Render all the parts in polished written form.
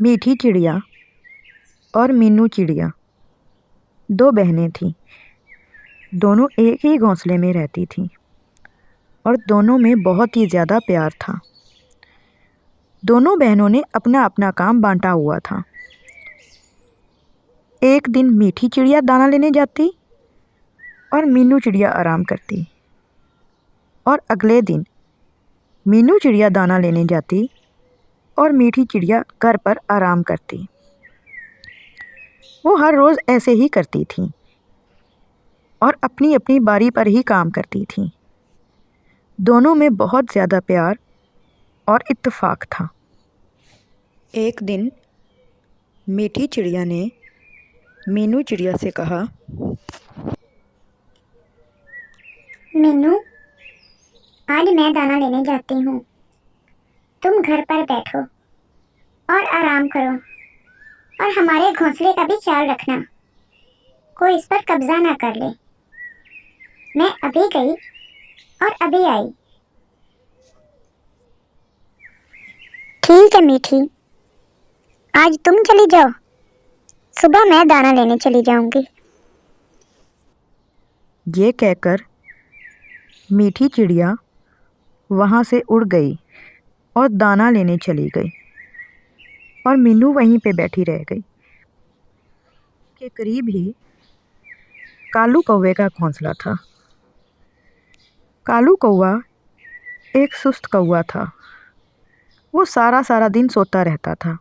मीठी चिड़िया और मीनू चिड़िया दो बहनें थीं। दोनों एक ही घोंसले में रहती थीं और दोनों में बहुत ही ज़्यादा प्यार था। दोनों बहनों ने अपना अपना काम बांटा हुआ था। एक दिन मीठी चिड़िया दाना लेने जाती और मीनू चिड़िया आराम करती, और अगले दिन मीनू चिड़िया दाना लेने जाती और मीठी चिड़िया घर पर आराम करती। वो हर रोज़ ऐसे ही करती थीं और अपनी अपनी बारी पर ही काम करती थीं। दोनों में बहुत ज़्यादा प्यार और इत्तेफाक था। एक दिन मीठी चिड़िया ने मीनू चिड़िया से कहा, मीनू, आज मैं दाना लेने जाती हूँ। तुम घर पर बैठो और आराम करो, और हमारे घोंसले का भी ख्याल रखना, कोई इस पर कब्जा ना कर ले। मैं अभी गई और अभी आई। ठीक है मीठी, आज तुम चली जाओ, सुबह मैं दाना लेने चली जाऊंगी। ये कहकर मीठी चिड़िया वहाँ से उड़ गई और दाना लेने चली गई, और मीनू वहीं पे बैठी रह गई। के करीब ही कालू कौवे का घोंसला था। कालू कौवा एक सुस्त कौवा था। वो सारा सारा दिन सोता रहता था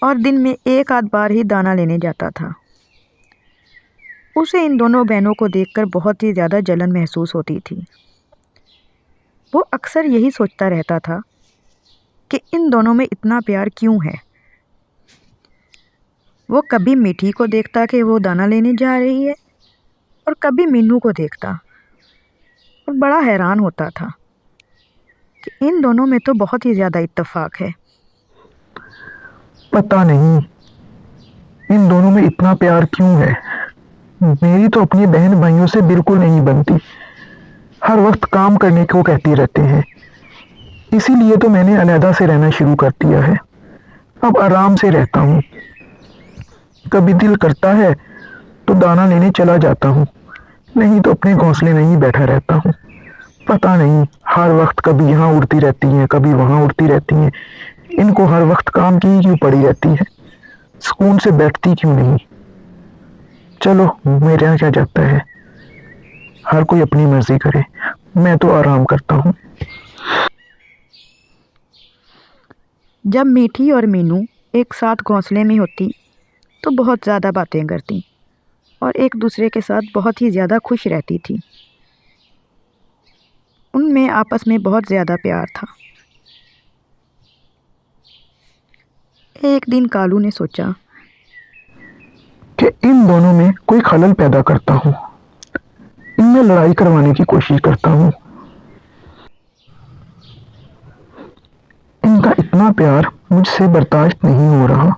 और दिन में एक आध बार ही दाना लेने जाता था। उसे इन दोनों बहनों को देखकर बहुत ही ज़्यादा जलन महसूस होती थी। वो अक्सर यही सोचता रहता था कि इन दोनों में इतना प्यार क्यों है। वो कभी मीठी को देखता कि वो दाना लेने जा रही है, और कभी मीनू को देखता और बड़ा हैरान होता था कि इन दोनों में तो बहुत ही ज़्यादा इत्तेफाक है। पता नहीं इन दोनों में इतना प्यार क्यों है। मेरी तो अपनी बहन भाइयों से बिल्कुल नहीं बनती। हर वक्त काम करने को कहती रहते हैं। इसीलिए तो मैंने अलहदा से रहना शुरू कर दिया है। अब आराम से रहता हूँ। कभी दिल करता है तो दाना लेने चला जाता हूँ, नहीं तो अपने घोंसले में ही बैठा रहता हूँ। पता नहीं हर वक्त कभी यहाँ उड़ती रहती हैं, कभी वहाँ उड़ती रहती हैं। इनको हर वक्त काम की क्यों पड़ी रहती है, सुकून से बैठती क्यों नहीं। चलो मेरे यहाँ क्या जाता है, हर कोई अपनी मर्जी करे, मैं तो आराम करता हूँ। जब मीठी और मीनू एक साथ घोंसले में होती तो बहुत ज़्यादा बातें करती और एक दूसरे के साथ बहुत ही ज़्यादा खुश रहती थी। उनमें आपस में बहुत ज़्यादा प्यार था। एक दिन कालू ने सोचा कि इन दोनों में कोई खलल पैदा करता हूँ, इनमें लड़ाई करवाने की कोशिश करता हूँ। इनका इतना प्यार मुझसे बर्दाश्त नहीं हो रहा।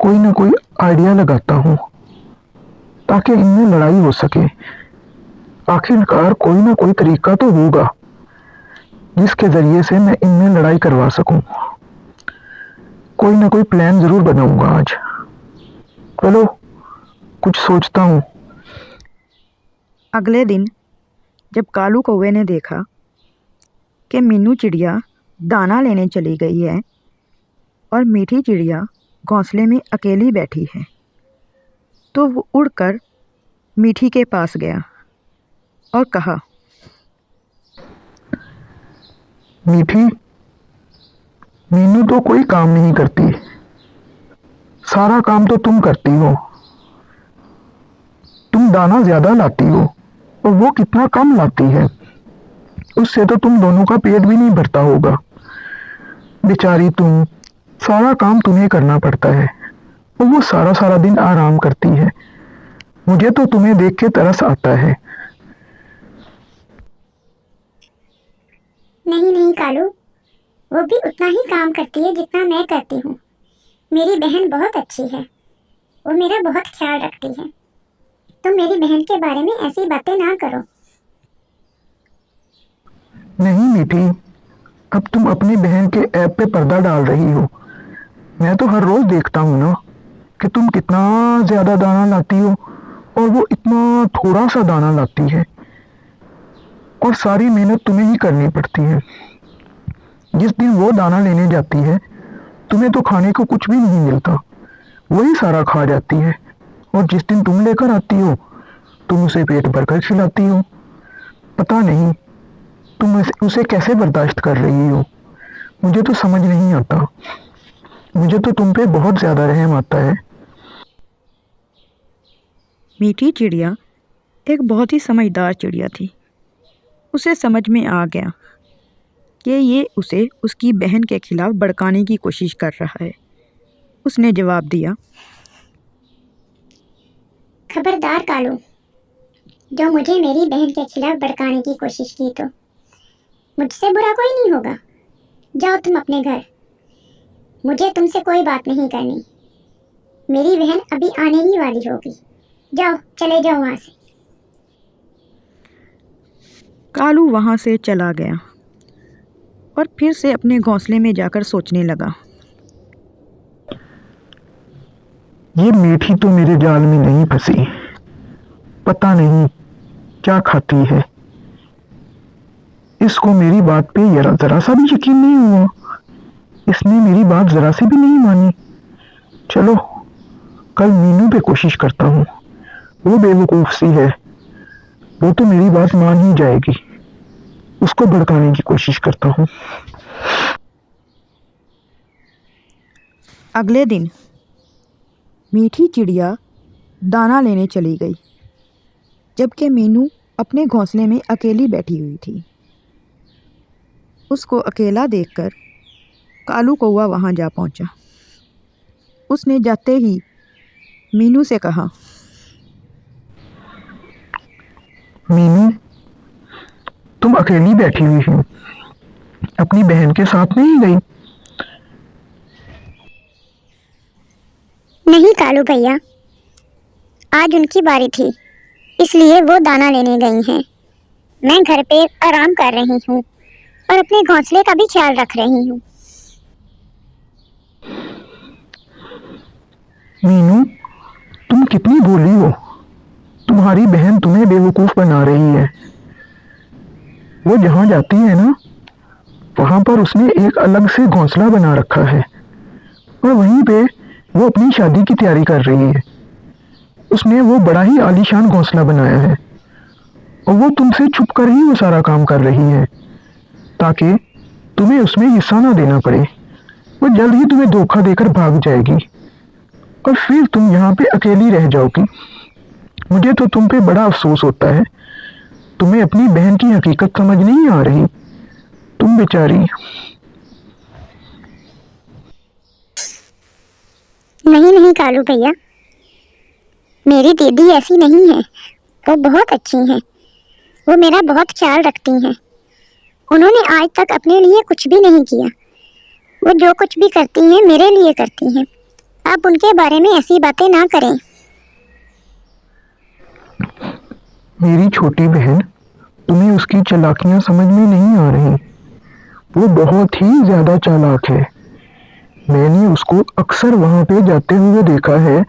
कोई ना कोई आइडिया लगाता हूँ ताकि इनमें लड़ाई हो सके। आखिरकार कोई ना कोई तरीका तो होगा जिसके जरिए से मैं इनमें लड़ाई करवा सकूं। कोई ना कोई प्लान जरूर बनाऊंगा आज। चलो कुछ सोचता हूँ। अगले दिन जब कालू कौवे ने देखा कि मीनू चिड़िया दाना लेने चली गई है और मीठी चिड़िया घोंसले में अकेली बैठी है, तो वो उड़कर मीठी के पास गया और कहा, मीठी, मीनू तो कोई काम नहीं करती, सारा काम तो तुम करती हो। तुम दाना ज्यादा लाती हो और वो कितना कम लाती है। उससे तो तुम दोनों का पेट भी नहीं भरता होगा। बेचारी तुम, सारा काम तुम्हें करना पड़ता है और वो सारा सारा दिन आराम करती है। मुझे तो तुम्हें देख के तरस आता है। नहीं नहीं कालू, वो भी उतना ही काम करती है जितना मैं करती हूँ। मेरी बहन बहुत अच्छी है, वो मेरा बहुत ख्याल रखती है। तुम मेरी बहन के बारे में ऐसी बातें ना करो। नहीं मीठी, अब तुम अपनी बहन के ऐप पे पर्दा डाल रही हो। मैं तो हर रोज देखता हूँ ना कि तुम कितना ज्यादा दाना लाती हो और वो इतना थोड़ा सा दाना लाती है, और सारी मेहनत तुम्हें ही करनी पड़ती है। जिस दिन वो दाना लेने जाती है तुम्हें तो खाने को कुछ भी नहीं मिलता, वही सारा खा जाती है। और जिस दिन तुम लेकर आती हो तुम उसे पेट भरकर खिलाती हो। पता नहीं तुम उसे कैसे बर्दाश्त कर रही हो, मुझे तो समझ नहीं आता। मुझे तो तुम पे बहुत ज्यादा रहम आता है। मीठी चिड़िया एक बहुत ही समझदार चिड़िया थी। उसे समझ में आ गया कि ये उसे उसकी बहन के खिलाफ भड़काने की कोशिश कर रहा है। उसने जवाब दिया, खबरदार कालू, जो मुझे मेरी बहन के खिलाफ भड़काने की कोशिश की तो मुझसे बुरा कोई नहीं होगा। जाओ तुम अपने घर, मुझे तुमसे कोई बात नहीं करनी। मेरी बहन अभी आने ही वाली होगी। जाओ, चले जाओ वहां से। कालू वहाँ से चला गया और फिर से अपने घोंसले में जाकर सोचने लगा। ये मीठी तो मेरे जाल में नहीं फंसी, पता नहीं क्या खाती है। इसको मेरी बात पे जरा सा भी यकीन नहीं हुआ, इसने मेरी बात जरा सी भी नहीं मानी। चलो कल मीनू पे कोशिश करता हूँ, वो बेवकूफ सी है, वो तो मेरी बात मान ही जाएगी। उसको भड़काने की कोशिश करता हूँ। अगले दिन मीठी चिड़िया दाना लेने चली गई, जबकि मीनू अपने घोंसले में अकेली बैठी हुई थी। उसको अकेला देखकर कालू कौवा वहाँ जा पहुँचा। उसने जाते ही मीनू से कहा, मीनू, तुम अकेली बैठी हुई हो, अपनी बहन के साथ नहीं गई? नहीं कालू भैया, आज उनकी बारी थी, इसलिए वो दाना लेने गई हैं। मैं घर पे आराम कर रही हूँ और अपने घोंसले का भी ख्याल रख रही हूँ। मीनू, तुम कितनी भोली हो। तुम्हारी बहन तुम्हें बेवकूफ बना रही है। वो जहाँ जाती है ना, वहां पर उसने एक अलग से घोंसला बना रखा है और वहीं पे वो अपनी शादी की तैयारी कर रही है। उसने वो बड़ा ही आलीशान घोंसला बनाया है और वो तुमसे छुप कर ही वो सारा काम कर रही है ताकि तुम्हें उसमें हिस्सा ना देना पड़े। वो जल्द ही तुम्हें धोखा देकर भाग जाएगी और फिर तुम यहाँ पे अकेली रह जाओगी। मुझे तो तुम पे बड़ा अफसोस होता है। तुम्हें अपनी बहन की हकीकत समझ नहीं आ रही। तुम बेचारी। नहीं नहीं कालू भैया, मेरी दीदी ऐसी नहीं है, वो बहुत अच्छी हैं। वो मेरा बहुत ख्याल रखती हैं। उन्होंने आज तक अपने लिए कुछ भी नहीं किया। वो जो कुछ भी करती हैं मेरे लिए करती हैं। आप उनके बारे में ऐसी बातें ना करें। मेरी छोटी बहन, तुम्हें उसकी चालाकियां समझ में नहीं आ रही। वो बहुत ही ज्यादा चालाक है। मैंने उसको अक्सर वहां पे जाते हुए देखा है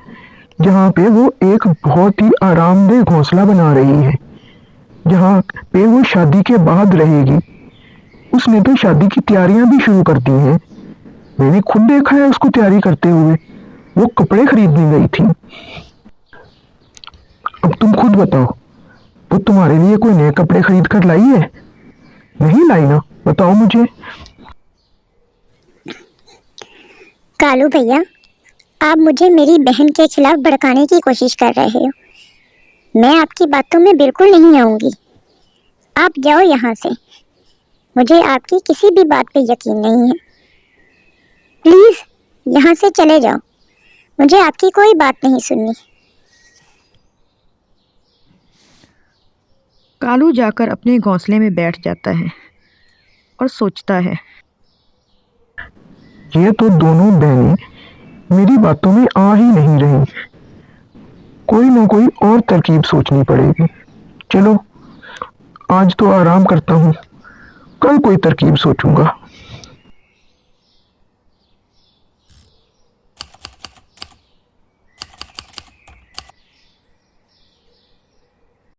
जहाँ पे वो एक बहुत ही आरामदेह घोंसला बना रही है, जहाँ पे वो शादी के बाद रहेगी। उसने तो शादी की तैयारियां भी शुरू कर दी हैं। मैंने खुद देखा है उसको तैयारी करते हुए। वो कपड़े खरीदने गई थी। अब तुम खुद बताओ, वो तुम्हारे लिए कोई नए कपड़े खरीद कर लाई है? नहीं लाई ना? बताओ मुझे। कालू भैया, आप मुझे मेरी बहन के खिलाफ भड़काने की कोशिश कर रहे हो। मैं आपकी बातों में बिल्कुल नहीं आऊंगी। आप जाओ यहाँ से। मुझे आपकी किसी भी बात पे यकीन नहीं है। प्लीज यहाँ से चले जाओ। मुझे आपकी कोई बात नहीं सुननी। कालू जाकर अपने घोंसले में बैठ जाता है और सोचता है, ये तो दोनों बहनें मेरी बातों में आ ही नहीं रही। कोई ना कोई और तरकीब सोचनी पड़ेगी। चलो आज तो आराम करता हूँ, कल कोई तरकीब सोचूंगा।